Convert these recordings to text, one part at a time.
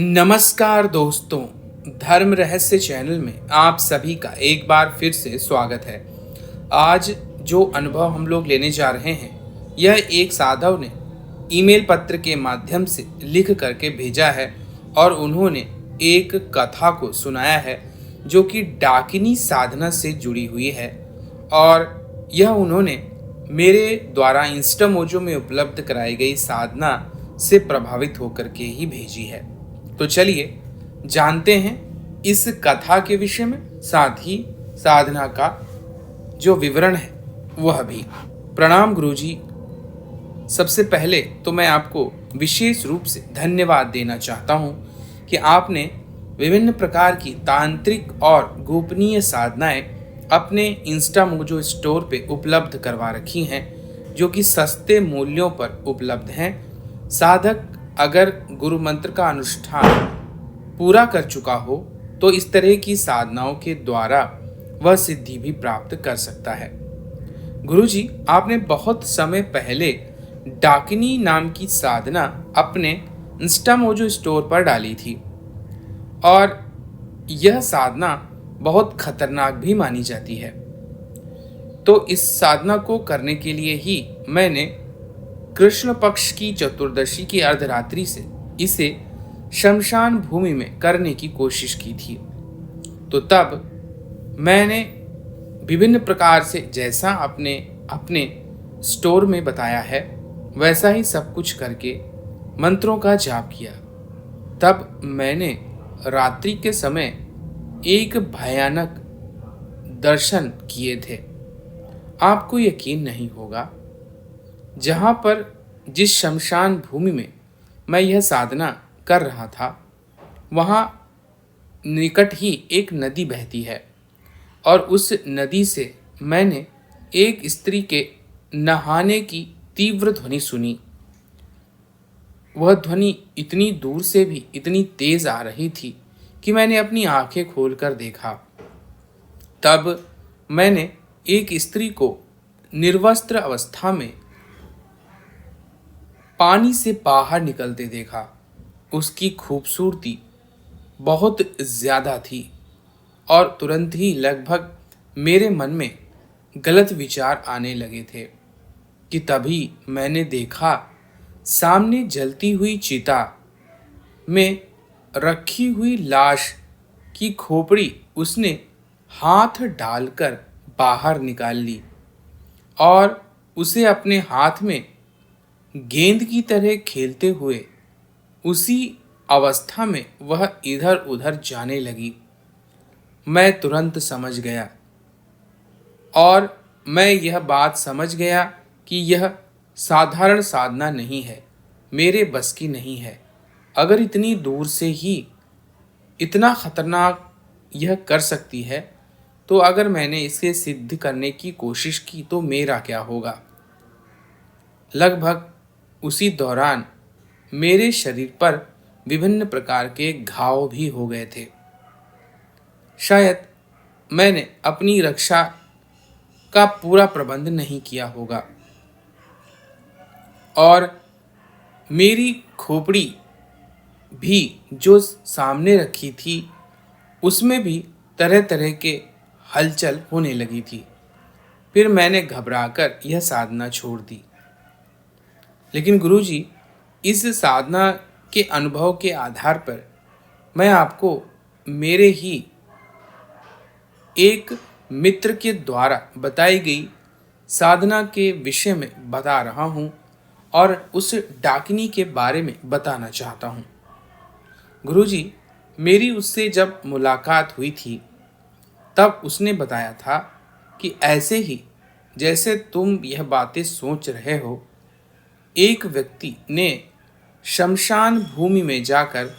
नमस्कार दोस्तों, धर्म रहस्य चैनल में आप सभी का एक बार फिर से स्वागत है। आज जो अनुभव हम लोग लेने जा रहे हैं, यह एक साधव ने ईमेल पत्र के माध्यम से लिख करके भेजा है और उन्होंने एक कथा को सुनाया है जो कि डाकिनी साधना से जुड़ी हुई है और यह उन्होंने मेरे द्वारा इंस्टामोजो में उपलब्ध कराई गई साधना से प्रभावित होकर के ही भेजी है। तो चलिए जानते हैं इस कथा के विषय में, साथ ही साधना का जो विवरण है वह भी। प्रणाम गुरुजी। सबसे पहले तो मैं आपको विशेष रूप से धन्यवाद देना चाहता हूं कि आपने विभिन्न प्रकार की तांत्रिक और गोपनीय साधनाएं अपने इंस्टामोजो स्टोर पे उपलब्ध करवा रखी हैं, जो कि सस्ते मूल्यों पर उपलब्ध हैं। साधक अगर गुरु मंत्र का अनुष्ठान पूरा कर चुका हो तो इस तरह की साधनाओं के द्वारा वह सिद्धि भी प्राप्त कर सकता है। गुरुजी, आपने बहुत समय पहले डाकिनी नाम की साधना अपने इंस्टामोजो स्टोर पर डाली थी और यह साधना बहुत खतरनाक भी मानी जाती है। तो इस साधना को करने के लिए ही मैंने कृष्ण पक्ष की चतुर्दशी की अर्धरात्रि से इसे शमशान भूमि में करने की कोशिश की थी। तो तब मैंने विभिन्न प्रकार से जैसा अपने अपने स्टोर में बताया है वैसा ही सब कुछ करके मंत्रों का जाप किया। तब मैंने रात्रि के समय एक भयानक दर्शन किए थे। आपको यकीन नहीं होगा, जहाँ पर जिस शमशान भूमि में मैं यह साधना कर रहा था वहाँ निकट ही एक नदी बहती है और उस नदी से मैंने एक स्त्री के नहाने की तीव्र ध्वनि सुनी। वह ध्वनि इतनी दूर से भी इतनी तेज आ रही थी कि मैंने अपनी आंखें खोलकर देखा। तब मैंने एक स्त्री को निर्वस्त्र अवस्था में पानी से बाहर निकलते देखा। उसकी खूबसूरती बहुत ज़्यादा थी और तुरंत ही लगभग मेरे मन में गलत विचार आने लगे थे कि तभी मैंने देखा सामने जलती हुई चिता में रखी हुई लाश की खोपड़ी उसने हाथ डालकर बाहर निकाल ली और उसे अपने हाथ में गेंद की तरह खेलते हुए उसी अवस्था में वह इधर उधर जाने लगी। मैं तुरंत समझ गया और मैं यह बात समझ गया कि यह साधारण साधना नहीं है, मेरे बस की नहीं है। अगर इतनी दूर से ही इतना खतरनाक यह कर सकती है तो अगर मैंने इसे सिद्ध करने की कोशिश की तो मेरा क्या होगा। लगभग उसी दौरान मेरे शरीर पर विभिन्न प्रकार के घाव भी हो गए थे। शायद मैंने अपनी रक्षा का पूरा प्रबंध नहीं किया होगा और मेरी खोपड़ी भी जो सामने रखी थी उसमें भी तरह तरह के हलचल होने लगी थी। फिर मैंने घबराकर यह साधना छोड़ दी। लेकिन गुरुजी, इस साधना के अनुभव के आधार पर मैं आपको मेरे ही एक मित्र के द्वारा बताई गई साधना के विषय में बता रहा हूँ और उस डाकिनी के बारे में बताना चाहता हूँ। गुरुजी, मेरी उससे जब मुलाकात हुई थी तब उसने बताया था कि ऐसे ही जैसे तुम यह बातें सोच रहे हो, एक व्यक्ति ने शमशान भूमि में जाकर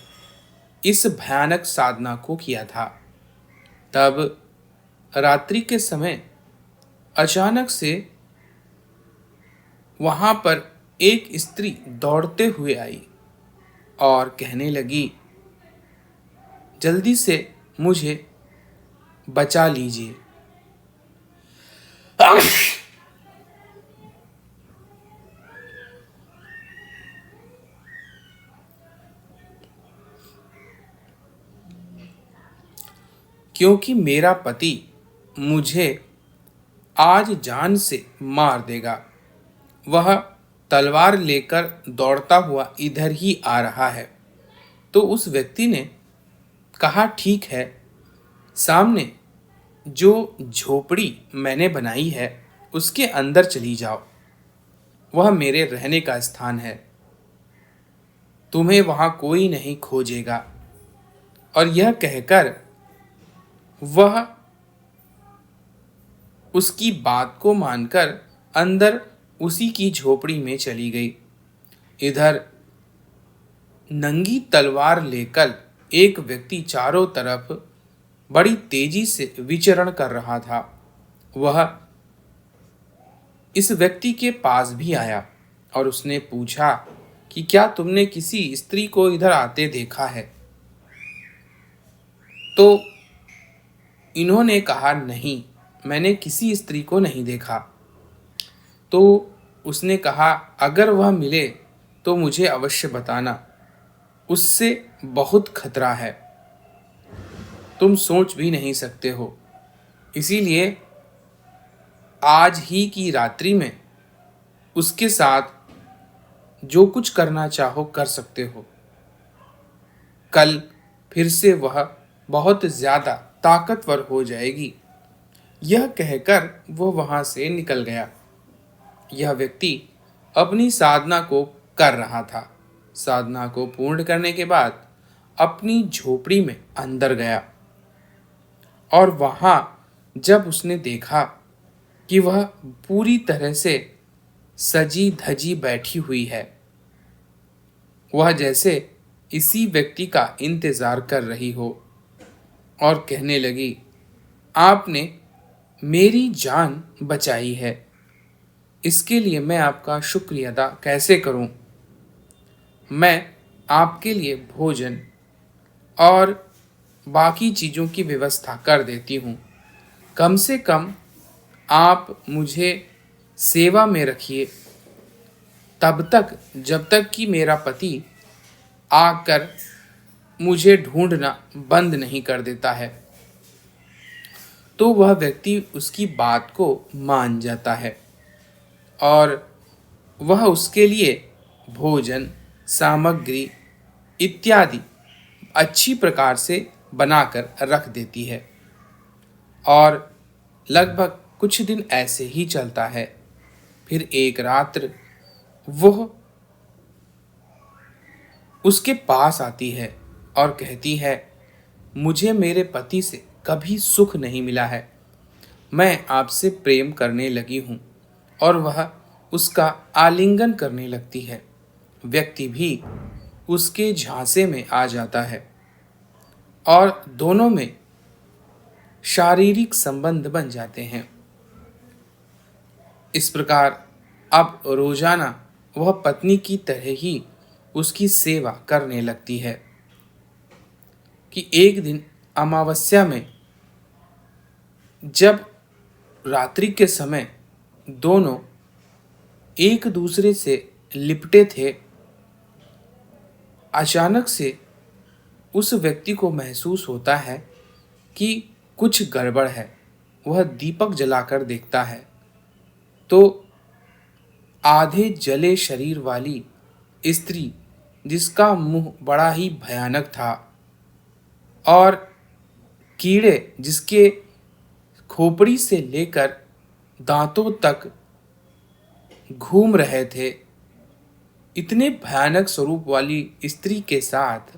इस भयानक साधना को किया था। तब रात्रि के समय अचानक से वहां पर एक स्त्री दौड़ते हुए आई और कहने लगी, जल्दी से मुझे बचा लीजिए। क्योंकि मेरा पति मुझे आज जान से मार देगा। वह तलवार लेकर दौड़ता हुआ इधर ही आ रहा है। तो उस व्यक्ति ने कहा, ठीक है, सामने जो झोपड़ी मैंने बनाई है उसके अंदर चली जाओ। वह मेरे रहने का स्थान है, तुम्हें वहां कोई नहीं खोजेगा। और यह कहकर वह उसकी बात को मानकर अंदर उसी की झोपड़ी में चली गई। इधर नंगी तलवार लेकर एक व्यक्ति चारों तरफ बड़ी तेजी से विचरण कर रहा था। वह इस व्यक्ति के पास भी आया और उसने पूछा कि क्या तुमने किसी स्त्री को इधर आते देखा है? तो इन्होंने कहा, नहीं, मैंने किसी स्त्री को नहीं देखा। तो उसने कहा, अगर वह मिले तो मुझे अवश्य बताना, उससे बहुत खतरा है, तुम सोच भी नहीं सकते हो। इसीलिए आज ही की रात्रि में उसके साथ जो कुछ करना चाहो कर सकते हो। कल फिर से वह बहुत ज़्यादा ताकतवर हो जाएगी। यह कहकर वह वहां से निकल गया। यह व्यक्ति अपनी साधना को कर रहा था। साधना को पूर्ण करने के बाद अपनी झोपड़ी में अंदर गया और वहां जब उसने देखा कि वह पूरी तरह से सजी धजी बैठी हुई है, वह जैसे इसी व्यक्ति का इंतजार कर रही हो, और कहने लगी, आपने मेरी जान बचाई है, इसके लिए मैं आपका शुक्रिया अदा कैसे करूं? मैं आपके लिए भोजन और बाकी चीज़ों की व्यवस्था कर देती हूं। कम से कम आप मुझे सेवा में रखिए तब तक जब तक कि मेरा पति आकर मुझे ढूंढना बंद नहीं कर देता है। तो वह व्यक्ति उसकी बात को मान जाता है और वह उसके लिए भोजन सामग्री इत्यादि अच्छी प्रकार से बनाकर रख देती है। और लगभग कुछ दिन ऐसे ही चलता है। फिर एक रात्र वह उसके पास आती है और कहती है, मुझे मेरे पति से कभी सुख नहीं मिला है, मैं आपसे प्रेम करने लगी हूँ। और वह उसका आलिंगन करने लगती है। व्यक्ति भी उसके झांसे में आ जाता है और दोनों में शारीरिक संबंध बन जाते हैं। इस प्रकार अब रोजाना वह पत्नी की तरह ही उसकी सेवा करने लगती है कि एक दिन अमावस्या में जब रात्रि के समय दोनों एक दूसरे से लिपटे थे, अचानक से उस व्यक्ति को महसूस होता है कि कुछ गड़बड़ है। वह दीपक जलाकर देखता है तो आधे जले शरीर वाली स्त्री, जिसका मुंह बड़ा ही भयानक था और कीड़े जिसके खोपड़ी से लेकर दांतों तक घूम रहे थे, इतने भयानक स्वरूप वाली स्त्री के साथ,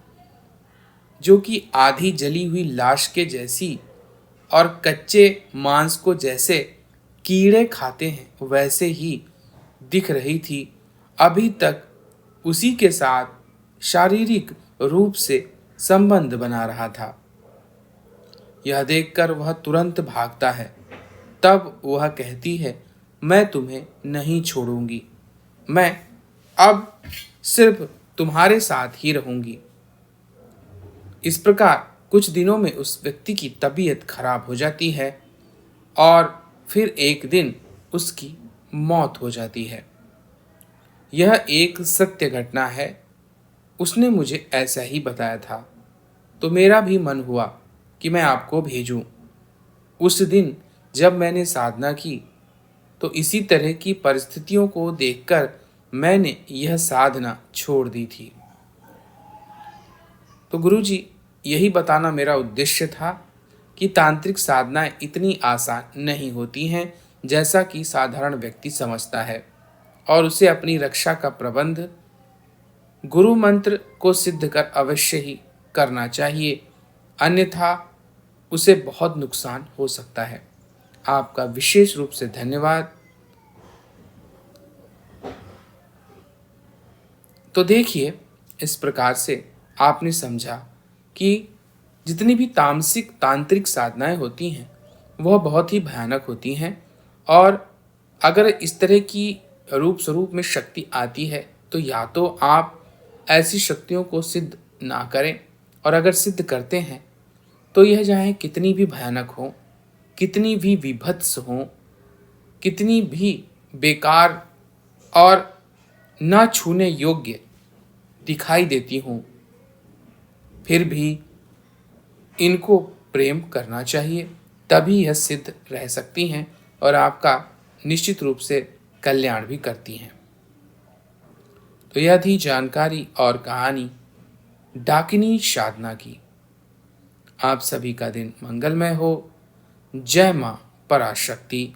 जो कि आधी जली हुई लाश के जैसी और कच्चे मांस को जैसे कीड़े खाते हैं वैसे ही दिख रही थी, अभी तक उसी के साथ शारीरिक रूप से संबंध बना रहा था। यह देखकर वह तुरंत भागता है। तब वह कहती है, मैं तुम्हें नहीं छोड़ूंगी, मैं अब सिर्फ तुम्हारे साथ ही रहूंगी। इस प्रकार कुछ दिनों में उस व्यक्ति की तबीयत खराब हो जाती है और फिर एक दिन उसकी मौत हो जाती है। यह एक सत्य घटना है। उसने मुझे ऐसा ही बताया था, तो मेरा भी मन हुआ कि मैं आपको भेजूं। उस दिन जब मैंने साधना की तो इसी तरह की परिस्थितियों को देखकर मैंने यह साधना छोड़ दी थी। तो गुरुजी, यही बताना मेरा उद्देश्य था कि तांत्रिक साधनाएं इतनी आसान नहीं होती हैं जैसा कि साधारण व्यक्ति समझता है, और उसे अपनी रक्षा का प्रबंध गुरु मंत्र को सिद्ध कर अवश्य ही करना चाहिए, अन्यथा उसे बहुत नुकसान हो सकता है। आपका विशेष रूप से धन्यवाद। तो देखिए, इस प्रकार से आपने समझा कि जितनी भी तामसिक तांत्रिक साधनाएं होती हैं वह बहुत ही भयानक होती हैं, और अगर इस तरह की रूप स्वरूप में शक्ति आती है तो या तो आप ऐसी शक्तियों को सिद्ध ना करें, और अगर सिद्ध करते हैं तो यह चाहे कितनी भी भयानक हो, कितनी भी विभत्स हो, कितनी भी बेकार और न छूने योग्य दिखाई देती हूँ, फिर भी इनको प्रेम करना चाहिए, तभी यह सिद्ध रह सकती हैं और आपका निश्चित रूप से कल्याण भी करती हैं। तो यह थी जानकारी और कहानी डाकिनी साधना की। आप सभी का दिन मंगलमय हो। जय मां पराशक्ति।